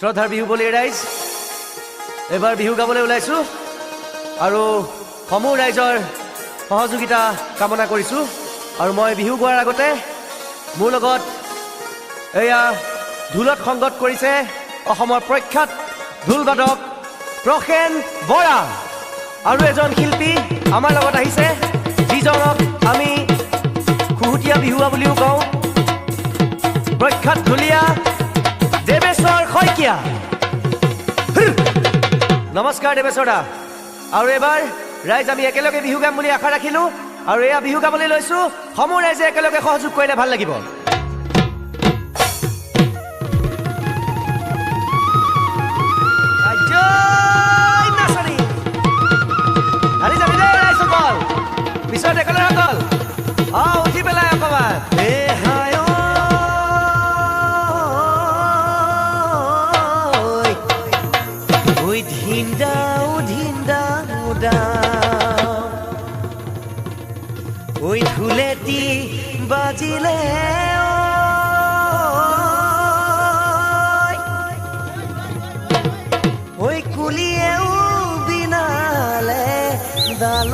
শ্ৰদ্ধাৰ বিহু বুলি ৰাইজ এবাৰ বিহু গাবলৈ ওলাইছো আৰু সমূহ ৰাইজৰ সহযোগিতা কামনা কৰিছো আৰু মই বিহু গোৱাৰ আগতে মোৰ লগত এয়া ঢোলত সংগত কৰিছে অসমৰ প্ৰখ্যাত ঢোলবাদক প্ৰসেন বৰা আৰু এজন শিল্পী আমাৰ লগত আহিছে যিজনক আমি খুহুতীয়া বিহুৱা বুলিও কওঁ প্ৰখ্যাত ঢুলীয়া দেৱেশ্বৰ শইকীয়া নমস্কাৰ দেৱেশ্বৰ দা আৰু এবাৰ ৰাইজ আমি একেলগে বিহু গাম বুলি আশা ৰাখিলো আৰু এয়া বিহু গাবলৈ লৈছো সমূহ ৰাইজে একেলগে সহযোগ কৰিলে ভাল লাগিব পিছত একেলগে অকল উঠি পেলাই অকমান ওই ঢুলেটি বাজিলে ওই কুলিয়েও বিনালে দাল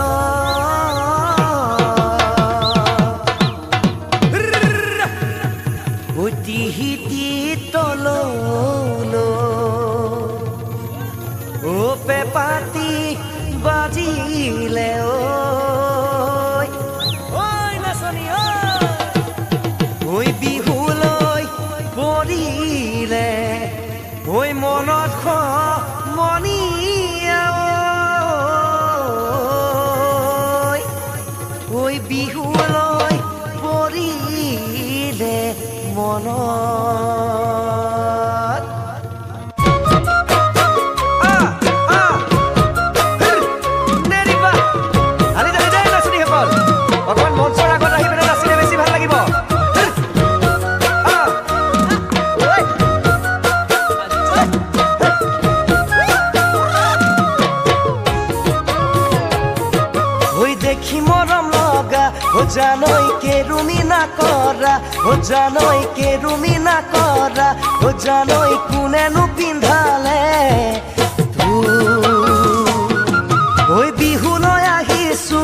হিতি তলো ও পেপাতি বাজিলে ওই বিহুলৈ পৰিলে ওই মনত মনিয়া ওই বিহুলৈ পৰিলে মনত অকমান মঞ্চৰ আগত আহি পেলাই নাচিলে বেছি ভাল লাগিব দেখি মৰম লগা জানৈ কেৰুমি নকৰা জানৈ কেৰুমি নকৰা জানৈ কোনেনো পিন্ধালে ঐ বিহুলৈ আহিছো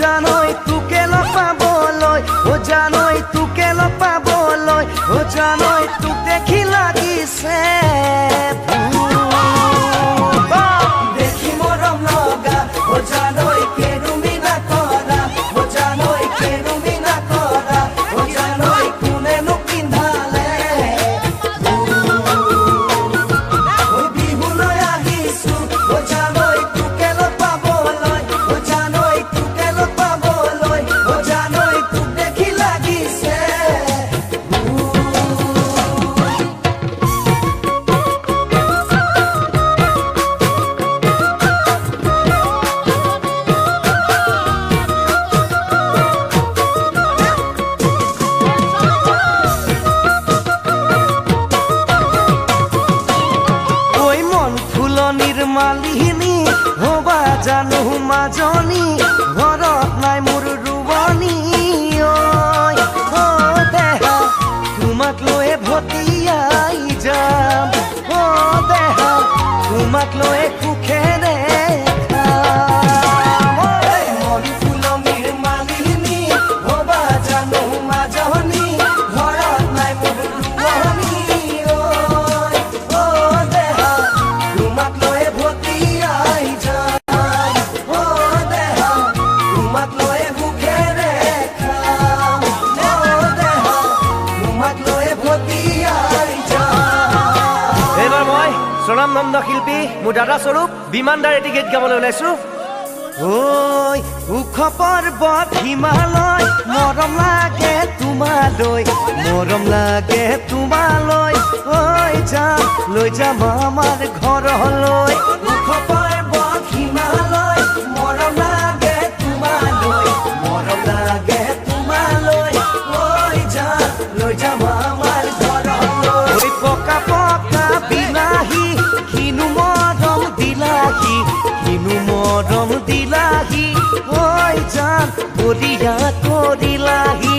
জানৈ তোকে লপাবলৈ জানৈ তোকে লপাবলৈ জানৈ তোক দেখি লাগিছে দেখি মৰম লগা জানৈ কেৰুমি মালিনী হবা জানো মাজনী ঘৰত নাই মোৰ ৰুবনী দেহা তোমাক লৈ ভটিয়াই যাম দেহা তোমাক লৈ সুখেৰে মন ফুলনিৰ মালিনী হবা জানো মাজনী ঘৰত নাই মোৰ ৰুবনী দেহা তোমাক লৈ নন্দ শিল্পী মোৰ দাদা স্বৰূপ বিমানদাৰ এটি গীত গাবলৈ ওলাইছো ঐ ওখ পৰ্বত হিমালয় মৰম লাগে তোমালৈ ঐ যাম লৈ যাম আমাৰ ঘৰলৈ ওখ পৰ্বত হিমালয় মৰম লাগে তোমালৈ ঐ যাম লৈ যাম আমাৰ ঘৰলৈ পকা পকা বিলাহী কিনু মৰম দিলাহি ঐ জান বৰিয়া কৰিলাহি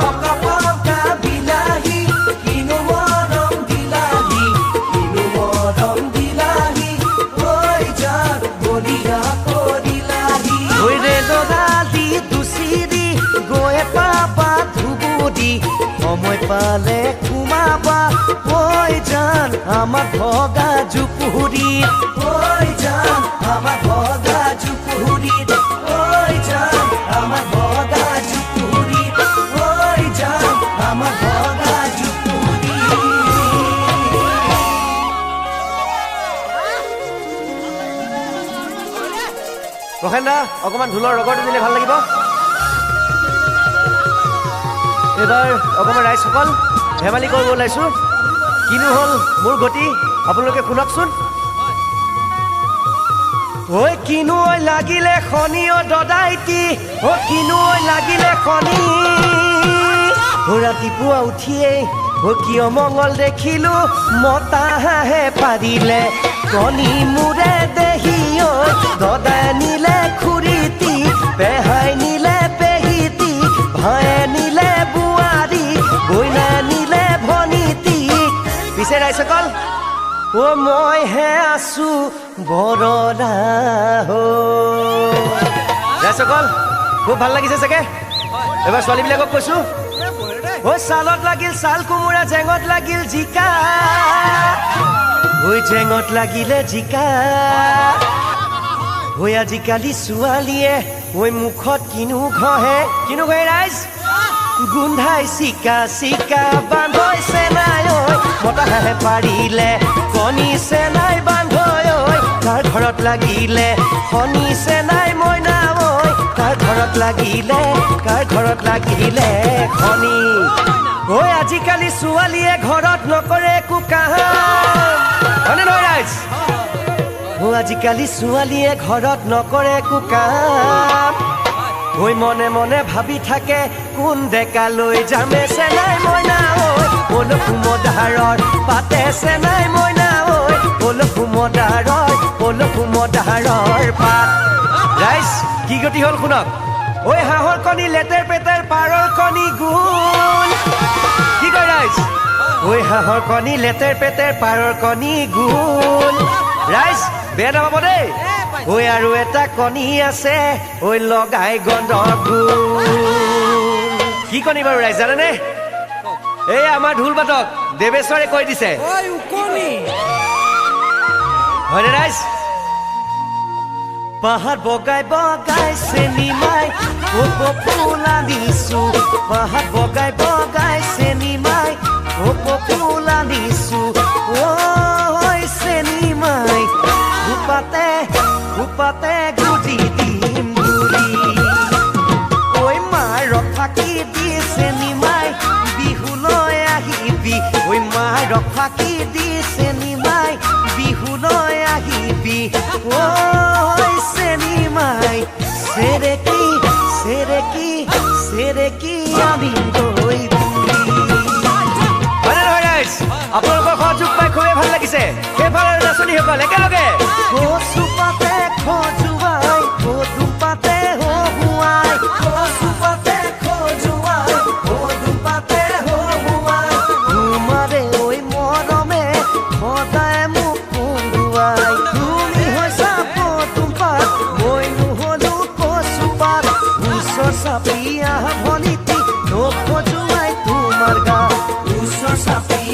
পকা পকা বিলাহী কিনু মৰম দিলাহি কিনু পালে কুমাবা ঐ জান আমার ভগা জুপুরিত ঐ জান আমার ভগা জুপুরিত ঐ জান আমার ভগা জুপুরিত ঐ জান আমার ভগা জুপুরিত প্ৰসেনদা অকমান ঢোলৰ ৰগৰটো দিলে ভাল লাগিব এবাৰ অকমান ৰাইজসকল ধেমালি কৰিব ওলাইছোঁ কিনো হ'ল মোৰ গতি আপোনালোকে শুনকচোন ঐ কিনো ঐ লাগিলে খনি দদাইতি ঐ কিনো ঐ লাগিলে খনি ৰাতিপুৱা উঠিয়েই কি অমংগল দেখিলোঁ মতা হাঁহে পাৰিলে কণী মূৰে দেহি ঐ দদাই নিলে খুৰীতি পেহাই নিলে পেহিতি ভায়ে নিলে বুৱাৰী বইনা নিলে ভনীতি পিছে ৰাইজসকল মইহে আছো বৰদা ৰাইজসকল খুব ভাল লাগিছে চাগে এবাৰ ছোৱালীবিলাকক কৈছোঁ ঐ চালত লাগিল চাল কোমোৰা জেঙত লাগিল জিকা ঐ জেঙত লাগিলে জিকা ঐ আজিকালি ছোৱালীয়ে ঐ মুখত কিনো ঘঁহে ৰাইজ গোন্ধাই চিকা চিকা বান্ধৈ চেনাই ঐ মতা হাঁহে পাৰিলে কণী চেনাই বান্ধৈ ঐ কাৰ ঘৰত লাগিলে কণী চেনাই মইনা ঐ কাৰ ঘৰত লাগিলে কণী ঐ আজিকালি ছোৱালীয়ে ঘৰত নকৰে একো কাম হয়নে নহয় ৰাইজ আজিকালি ছোৱালীয়ে ঘৰত নকৰে একো কাম ঐ মনে মনে ভাবি থাকে কোন ডেকা লৈ যামে চেনাই মইনা ঐ বল কুমদাৰৰ পাতে চেনাই মইনা ঐ বল কুমদাৰৰ পাত ৰাইজ কি গতি হ'ল শুনক ঐ হাঁহৰ কণী লেতেৰ পেতেৰ পাৰৰ কণী গুণ কি কয় ৰাইজ ঐ হাঁহৰ কণী লেতেৰ পেতেৰ পাৰৰ কণী গুণ ৰাইজ বেয়া নাপাব দেই ঐ আৰু এটা কণী আছে ঐ লগাই গন্ধগুণ কি কণী বাৰু ৰাইজ জানেনে এই আমাৰ ঢোল বাদক দেৱেশ্বৰে কৈ দিছে হয়নে ৰাইজ পাহাৰ বগাই বগাই চেনি মাই ফুলা দিছো পাহাৰ বগাই বগাই চেনি মাই ফুলা দিছো চেনি মাই খুপাতে গুটি দিম গুৰি ঐ মাৰক ফাঁকি দি চেনি মাই বিহুলৈ আহিবি ঐ মাৰক ফাঁকি দি চেনি মাই বিহুলৈ আহিবি ঐ চেনি মাই চেৰেকি আমি গৈ আপোনালোকৰ সহযোগ পাই খুবেই ভাল লাগিছে সেইফালে নাচনীসকল একেলগে কচুপাতে খজুৱাই পদুপাতে হহুৱাই কচুপাতে খজুৱাই পদুপাতে হহুৱাই তোমাৰে ঐ মৰমে সদায় মোক কন্দুৱাই তুমি হৈছা পদুপাত মই নহ'লো কচুপাত ওচৰ চাপিয়া ভনীতি নখজুৱাই তোমাৰ গা ওচৰ চাপিয়া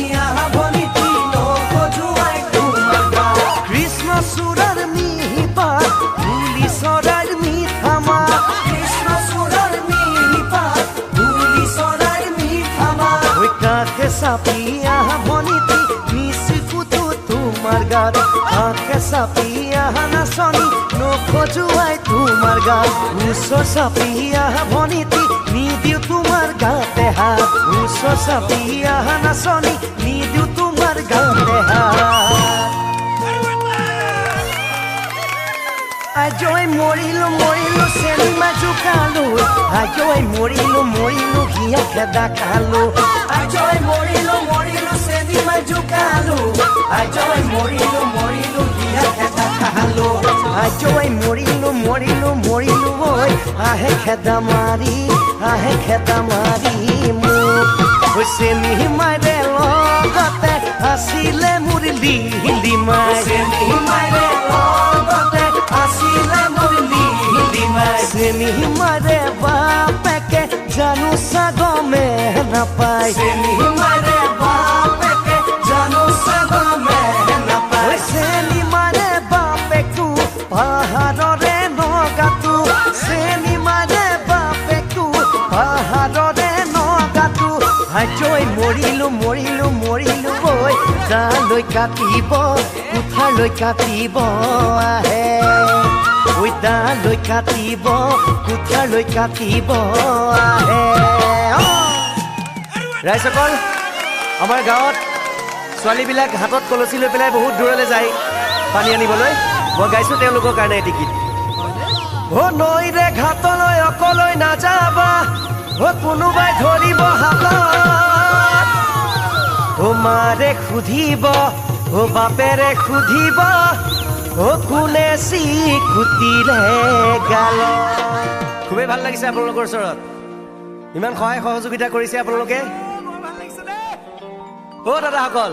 সাপিয়া ভনীতি মিছিকুটো তোমাৰ গাত আখে সাপিয়া নাচনী নখজুৱাই তোমাৰ গাত ওচৰ চাপিয়া ভনীতি নিদিও তোমাৰ গাতে হাত ওচৰ চাপিয়া নাচনী নিদিও তোমাৰ গাতে হাত আজৈ মৰিলো চেনিমা জোকালো আজৈ মৰিলো হিয়া খেদা খালো আজৈ মৰিলো চেনিমা জোকালো আজৈ মৰিলো হিয়া খেদা খালো আজৈ মৰিলো ঐ আহে খেদা মাৰি মোক চেনি মাৰে লগতে আছিলে মোৰ লিলি মাই চেনি মাৰে লগতে আছিলে মোৰ লিলি মাই চেনি মাৰে বাপেকে জানো চাগমে নাপায় চেনি মাৰে বাপেকে জানো চাব নাপায় চেনি মাৰে বাপেকো পাহাৰৰে নগাটো চেনি মাৰে বাপেকো পাহাৰৰে নগাটো হাজৈ মৰিলো মৰিলো মৰিলো বৈ দালৈ কাটিব কুঠালৈ কাটিব আহে ঐ দালৈ কাটিব কুঠালৈ কাটিব আহে ৰাইজসকল আমাৰ গাঁৱত ছোৱালীবিলাক হাতত কলচি লৈ পেলাই বহুত দূৰলৈ যায় পানী আনিবলৈ মই গাইছোঁ তেওঁলোকৰ কাৰণে এটি গীত নৈৰে ঘাটলৈ অকলৈ নাযাবা কোনোবাই ধৰিব হাতত মাৰে সুধিব বাপেৰে সুধিব কোনে চিকুটিলে গাল খুবেই ভাল লাগিছে আপোনালোকৰ ওচৰত ইমান সহায় সহযোগিতা কৰিছে আপোনালোকে দাদাসকল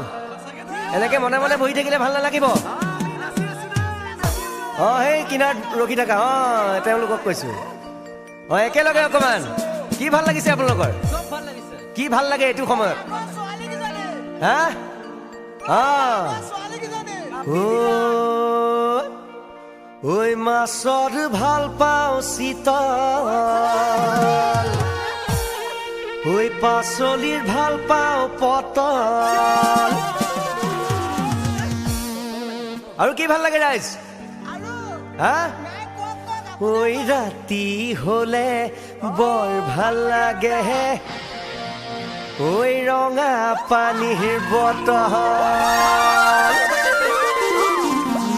এনেকে মনে মনে বহি থাকিলে ভাল নালাগিব সেই কিনাৰত ৰখি থাকা তেওঁলোকক কৈছো একেলগে অকমান কি ভাল লাগিছে আপোনালোকৰ কি ভাল লাগে এইটো সময়ত হা ঐ মাছৰ ভাল পাওঁ চিতল ঐ পাচলিৰ ভাল পাওঁ পটল আৰু কি ভাল লাগে ৰাইজ হা ঐ ৰাতি হলে বৰ ভাল লাগে ঐ ৰঙা পানীৰ বটল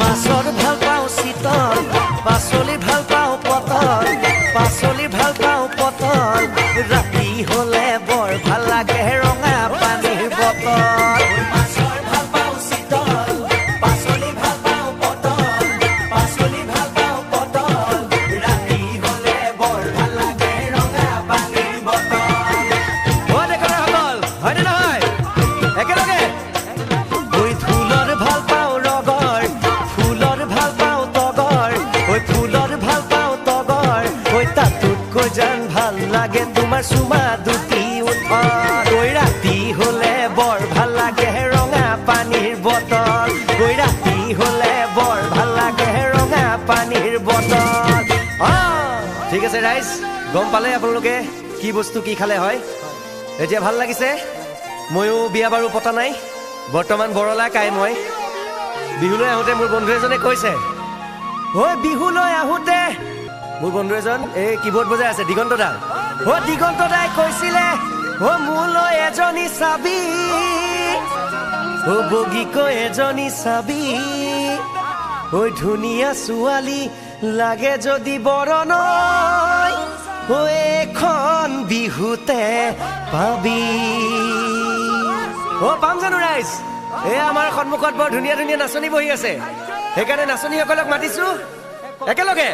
মাছৰ ভাল পাওঁ চিতল পাচলি ভাল পাওঁ পটল পাচলি ভাল পাওঁ পটল ৰাতি হলে বৰ ভাল লাগে ৰঙা পানীৰ বটল মাছৰ ভাল পাওঁ চিতল পাচলি ভাল পাওঁ পটল পাচলি ভাল পাওঁ পটল ৰাতি হলে বৰ ভাল লাগে ৰঙা পানীৰ বটল ডেকাসকল হয়নে নহয় একেলগে ঐ ফুলৰ ভাল পাওঁ ৰগৰ ফুলৰ ভাল পাওঁ তগৰ ঐ ফুলৰ ভাল পাওঁ তগৰ ঐ তাতোতকৈ জান ভাল লাগে তোমাৰ চুমা দুটি উঠৰ ঐ ৰাতি হলে বৰ ভাল লাগে ৰঙা পানীৰ বটল ঐ ৰাতি হলে বৰ ভাল লাগে ৰঙা পানীৰ বটল ঠিক আছে ৰাইজ গম পালে আপোনালোকে কি বস্তু কি খালে হয় এতিয়া ভাল লাগিছে ময়ো বিয়া বাৰু পতা নাই বৰ্তমান বৰলা কাই মই বিহুলৈ আহোঁতে মোৰ বন্ধু এজনে কৈছে বিহুলৈ আহোঁতে মোৰ বন্ধু এজন এই কিবৰ্ড বজাই আছে দিগন্ত দা দিগন্ত দাই কৈছিলে মোলৈ এজনী চাবি বগীকৈ এজনী চাবি ধুনীয়া ছোৱালী লাগে যদি বৰণৈ এখন বিহুতে পাবি পাম জানো ৰাইজ আমাৰ সন্মুখত বৰ ধুনীয়া ধুনীয়া নাচনী বহি আছে সেইকাৰণে নাচনীসকলক মাতিছো একেলগে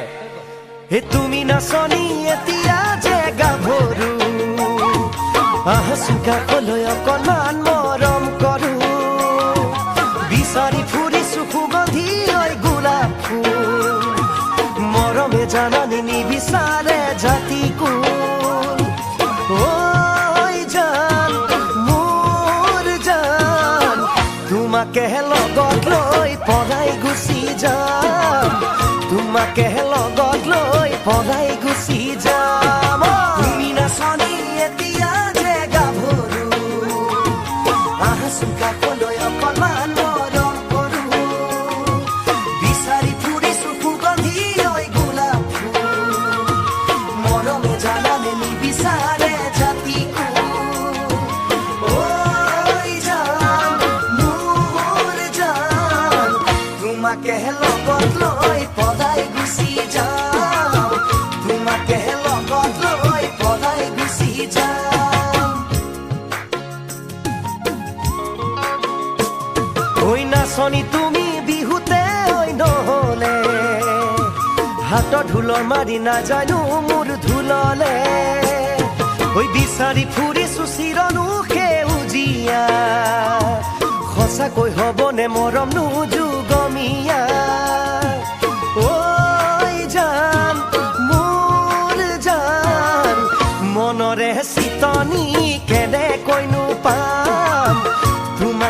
তুমি নাচনী এতিয়া যে গাভৰু চুকালৈ অকণমান মৰম কৰো বিচাৰি ফুৰিছো সুগন্ধি গোলাপ ফুল মৰমে জানানি নিবিচাৰে জাতি কুল জান মোৰ জান তোমাকে লগত লৈ পলাই গুচি যাম তোমাকে লগত লৈ পলাই গুচি যাম তুমি নাচনী এতিয়া যে গাভৰু চুকালৈ অকণমান মৰম কৰো বিচাৰি ফুৰিছো সুগন্ধি গোলাপ ফুল মৰমে জানানে নিবিচাৰে জাতি জান মোৰ জান তোমাকে লগত লৈ পলাই গুচি যাম তোমাকে লগত লৈ পলাই গুচি যাম নাচনী তুমি বিহুতে নহলে হাতৰ ঢোলৰ মাৰি নাজানো মোৰ ঢোললে বিচাৰি ফুৰিছো চিৰনো সেউজীয়া সঁচাকৈ হ'বনে মৰম নোযোগমীয়া জান মোৰ জান মনৰে চিতনি কেনে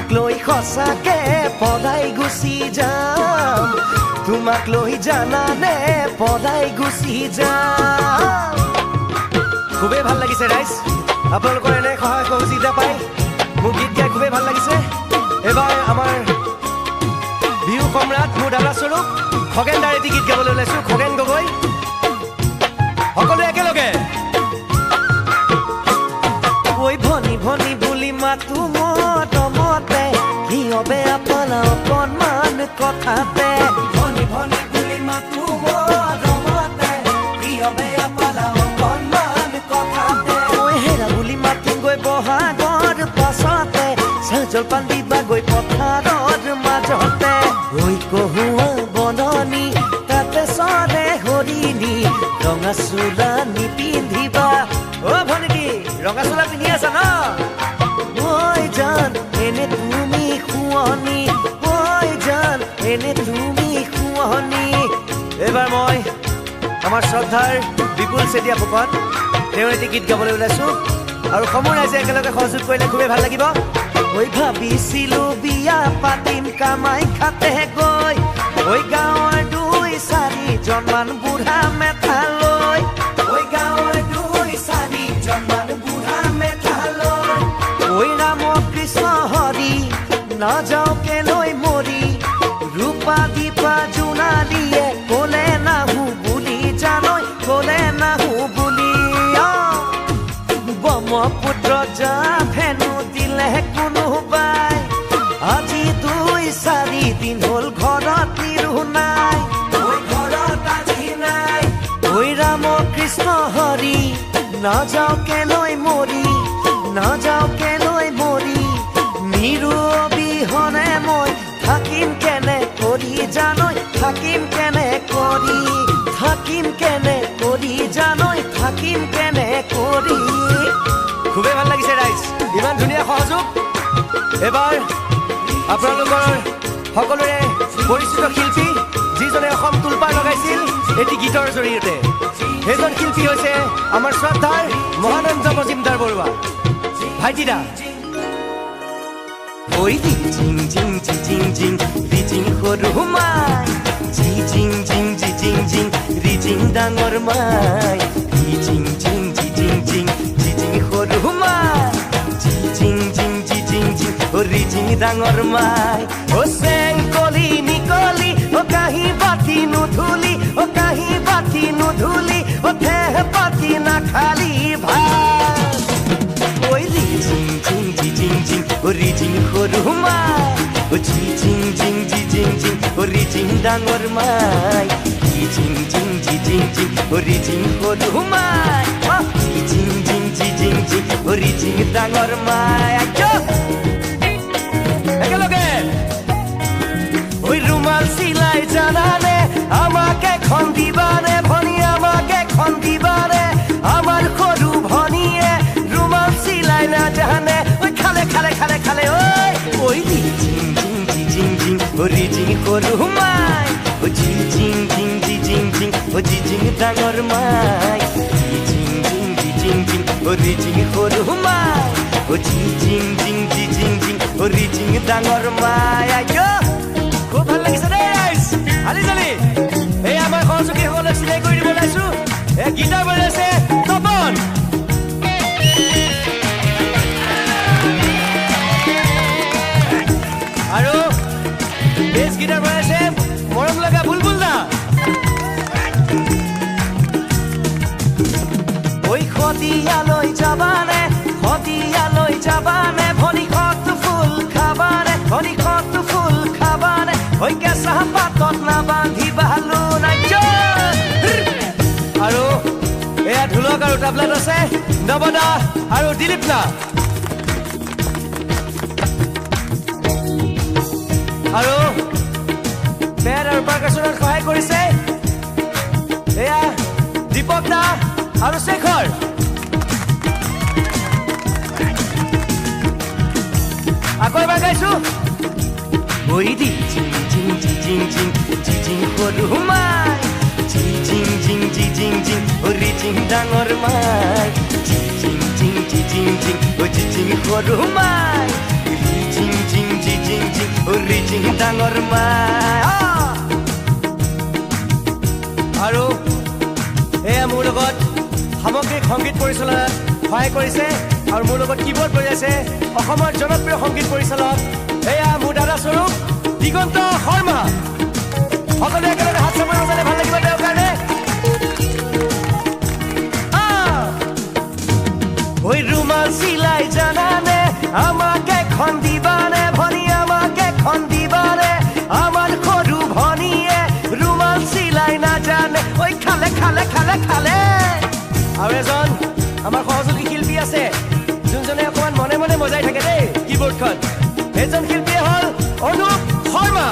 তোমাক লৈ সঁচাকে পলাই গুচি যাম তোমাক লৈ জানানে পলাই গুচি যাম খুবেই ভাল লাগিছে ৰাইজ আপোনালোকৰ এনে সহায় সহযোগিতা পাই মোৰ গীত গাই খুবেই ভাল লাগিছে এবাৰ আমাৰ বিহু সম্ৰাট মোৰ দাদা স্বৰূপ খগেন দাৰ এটি গীত গাবলৈ ওলাইছোঁ খগেন গগৈ সকলোৱে একেলগে ঐ ভনী ভনী বুলি মাতো মতে হিয়বে আপনা অকণমান কথাতে ভনী ভনী বুলি মাতো মতে হিয়বে আপনা অকণমান কথাতে ঐ হেৰা বুলি মাতিম গৈ বহাগৰ পাছতে চাহ জলপান দিবা গৈ পথাৰৰ মাজতে ঐ কহুৱা বননি তাতে চৰে হৰিণী ৰঙা চোলা নিপিন্ধিবা অ ভনীটি ৰঙা চোলা পিন্ধি আছা ন ঐ জান এনে তুমি শুৱনি ঐ জান এনে তুমি শুৱনি এইবাৰ মই আমাৰ শ্ৰদ্ধাৰ বিপুল চেতিয়া ফুকন তেওঁৰ এটি গীত গাবলৈ ওলাইছোঁ আৰু সমূহ ৰাইজে একেলগে সহযোগ কৰিলে খুবেই ভাল লাগিব ঐ ভাবিছিলো বিয়া পাতিম কামাখ্যাতে গৈ ঐ গাঁৱৰ 2-4জনমান বুঢ়া মেথা লৈ ঐ গাঁৱৰ 2-4জনমান বুঢ়া মেথা লৈ ঐ ৰাম কৃষ্ণ হৰি নাযাওঁ কেলৈ মৰি ৰূপা দীপা জোনালীয়ে ক'লে নাহো বুলি জানৈ ক'লে নাহো বুলি ব্ৰহ্মপুত্ৰ যা ভেনু দিলে কোনোবাই আজি 2-4 দিন হ'ল ঘৰত নিৰু নাই ঐ ঘৰত আজি নাই ঐ ৰাম কৃষ্ণ হৰি নাযাওঁ কেলৈ মৰি নাযাওঁ কেলৈ মৰি নিৰু অবিহনে মই থাকিম কেনে কৰি জানৈ থাকিম কেনে কৰি জানৈ থাকিম কেনে কৰি খুবেই ভাল লাগিছে ৰাইজ ইমান ধুনীয়া সহযোগ এবাৰ আপোনালোকৰ সকলোৰে পৰিচিত শিল্পী যিজনে অসম তুলপাৰ লগাইছিল এটি গীতৰ জৰিয়তে সেইজন শিল্পী হৈছে আমাৰ শ্ৰদ্ধাৰ মহানন্দ মজিমদাৰ বৰুৱা ভাইটিদা ঐ জিং জিং জিং জিং জিং সৰু মাই জিং জিং জিং জিং জিং ডাঙৰ মাই জিং জিং জিং জিং জিং সৰু মাই জিং জিং জিং জিং জিং ডাঙৰ মাই ও চেংকলি নিকলি ও কাহি বাতি নুধুলি ও কাহি বাতি নুধুলি ও থেহ পাতি নাখালি ভাত ঐ জিং জিং জিং জিং জিং সৰু মাই ও জিং জিং জিং জিং জিং ডাঙৰ মাই জিং জিং জিং জিং জিং সৰু মাই জিং জিং জিং জিং জিং ডাঙৰ মাই একেলগে ঐ ৰুমাল চিলাই জানানে আমাকে খন দিবানে ভনী আমাকে খন দিবানে আমাৰ সৰু ভনীয়ে ৰুমাল চিলাই নাজানে ঐ খালে খালে খালে খালে ঐ জিং জিং জিং জিং জিং সৰু মাই জিং জিং জিং জিং জিং জিং ডাঙৰ মাই জিং জিং জিং জিং জিং সৰু মাই জিং জিং জিং জিং জিং জিং ডাঙৰ মাই খুব ভাল লাগিছে দেই ৰাইজ আলি জালি এই আমাৰ সহযোগীসকলক চিনাই কৰি দিব ওলাইছোঁ এই গীটাৰ বজাইছে তপন আৰু বেছ গীটাৰ বজাইছে মৰম লগা বুলবুল দা ঐ সদিয়ালৈ যাবানে ভনী খতটো ফুল খাবানে ভনী খতটো ফুল খাবানে ঐ কেঁচা পাতত নাবান্ধিবা লোনাই আৰু এয়া ঢোলক আৰু তাবলাত আছে নৱদা আৰু দিলীপ দা আৰু বেৰ আৰু পাৰ্কাছনত সহায় কৰিছে এয়া দীপক দা আৰু শেখৰ আকৌ এবাৰ গাইছো ঐ দি জিং জিং জিং জিং জিং সৰু মাই জিং জিং জিং জিং জিং জিং ডাঙৰ মাই জিং জিং জিং জিং জিং সৰু মাই জিং জিং ডাঙৰ মাই আৰু এয়া মোৰ লগত সামগ্ৰিক সংগীত পৰিচালনাত সহায় কৰিছে আৰু মোৰ লগত কীবৰ্ড বজাইছে অসমৰ জনপ্ৰিয় সংগীত পৰিচালক এয়া মোৰ দাদা স্বৰূপ দিগন্ত শৰ্মা সকলোৱে একেলগে হাত চাপৰি বজালে ভাল লাগিব তেওঁৰ কাৰণে ওই রুমাল সিলাই জানানে আমাকে খন দিবানে ভনি আমাকে খন দিবানে আমার সরু ভনিয়ে রুমাল সিলাই না জানে ওই খালে খালে খালে খালে আৰু এজন আমাৰ সহযোগী শিল্পী আছে যোনজনে অকমান মনে মনে বজাই থাকে দেই কিবোৰ্ডখন এজন শিল্পী হল অনুপ শৰ্মা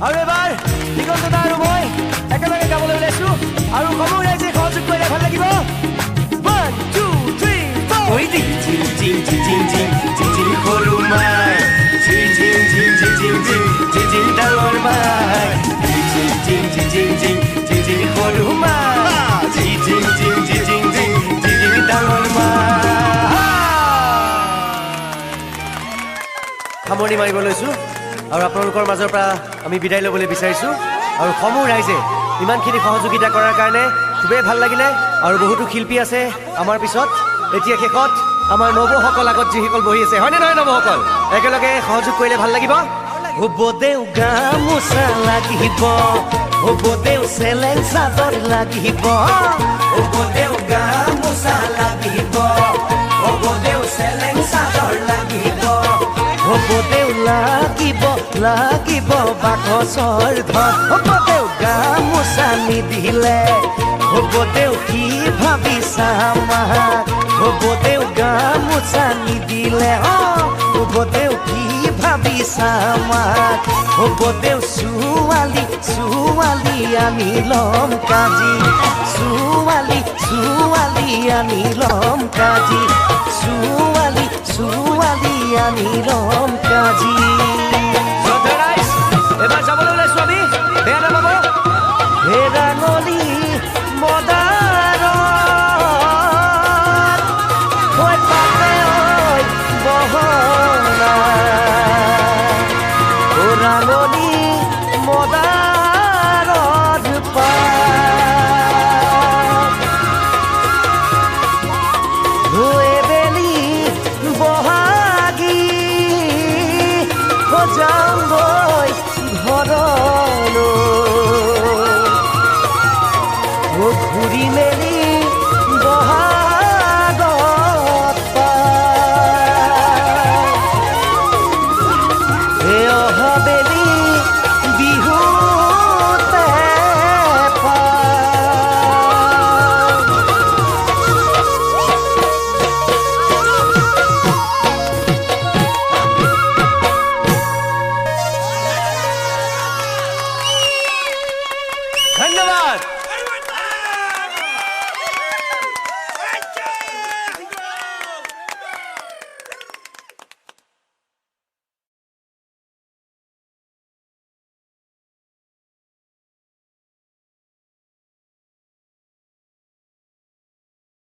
আৰু এবাৰ দিগন্ত দা আৰু মই একেলগে গাবলৈ ওলাইছো আৰু সমূহ ৰাইজে সহযোগ কৰিলে ভাল লাগিব 1 2 3 4 ওই জিং জিং জিং জিং জিং জিং জিং সৰু মাই জিং জিং জিং জিং জিং জিং জিং ডাঙৰ মাই জিং জিং জিং জিং জিং জিং জিং সৰু মাই জিং জিং জিং জিং জিং জিং জিং জিং ডাঙৰ মাই সামৰণি মাৰিব লৈছো আৰু আপোনালোকৰ মাজৰ পৰা আমি বিদায় ল'বলৈ বিচাৰিছো আৰু সমূহ ৰাইজে ইমানখিনি সহযোগিতা কৰাৰ কাৰণে খুবেই ভাল লাগিলে আৰু বহুতো শিল্পী আছে আমাৰ পিছত এতিয়া শেষত আমাৰ নৱসকল আগত যিসকল বহি আছে হয়নে নহয় নৱসকল একেলগে সহযোগ কৰিলে ভাল লাগিব হ'ব দেউ গামোচা লাগিব হ'ব দেউ চেলেং চাদৰ লাগিব হ'ব দেউ গামোচা লাগিব হ'ব দেউ চেলেং চাদৰ লাগিব হ'ব দেউ লাগিব লাগিব বাকচৰ ধন হ'ব দেউ গামোচা নিদিলে হ'ব দেউ কি ভাবিছা আমাক হ'ব দেউ গামোচা নিদিলে হ'ব দেউ কি ভাবিছা আমাক হ'ব দেউ ছোৱালী ছোৱালী আনি ল'ম কাজি ছোৱালী ছোৱালী আনি ল'ম কাজি ছোৱালী ছোৱালী আনি ল'ম কাজি এবাৰ যাবলৈ ওলাইছো আমি বেয়া নাপাব হে ৰাঙলী মদাৰত হৈ পাতে ঐ বহনা ও ৰাঙলী মদাৰত হৈ বেলি বহাগী সজা